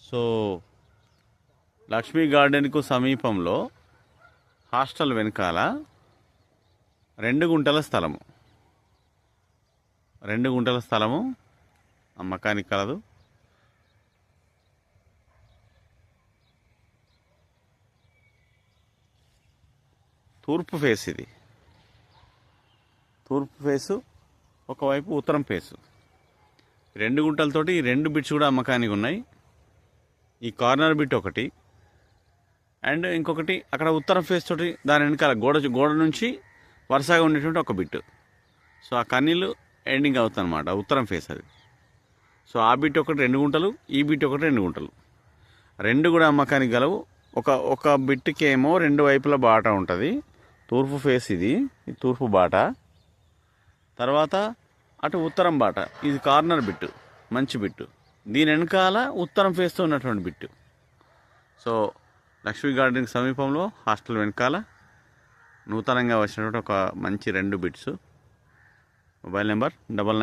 So Lakshmi గార్డెన్కు సమీపంలో hostel వెనకాల 2 గుంటల స్థలము 2 గుంటల స్థలము అమ్మకానికి కలదు. తూర్పు ఫేస్, ఇది తూర్పు ఫేసు, ఒకవైపు ఉత్తరం ఫేసు. 2 గుంటలతోటి ఈ 2 బిట్స్ కూడా అమ్మకానికి ఉన్నాయి. ఈ కార్నర్ బిట్ ఒకటి, అండ్ ఇంకొకటి అక్కడ ఉత్తరం ఫేస్ తోటి దాని వెనకాల గోడ నుంచి వరుసగా ఉండేటువంటి ఒక బిట్. సో ఆ కన్నీళ్ళు ఎండింగ్ అవుతుంది అనమాట, ఉత్తరం ఫేస్ అది. సో ఆ బిట్ ఒకటి 2 గుంటలు, ఈ బిట్ ఒకటి 2 గుంటలు, 2 కూడా అమ్మకానికి గలవు. ఒక బిట్కి ఏమో 2 వైపుల బాట ఉంటుంది. తూర్పు ఫేస్ ఇది తూర్పు బాట, తర్వాత అటు ఉత్తరం బాట. ఇది కార్నర్ బిట్టు, మంచి బిట్టు. దీని వెనకాల ఉత్తరం ఫేస్తో ఉన్నటువంటి బిట్టు. సో లక్ష్మీ గార్డెన్కి సమీపంలో హాస్టల్ వెనకాల నూతనంగా వచ్చినటువంటి ఒక మంచి 2 బిట్స్. Mobile number 99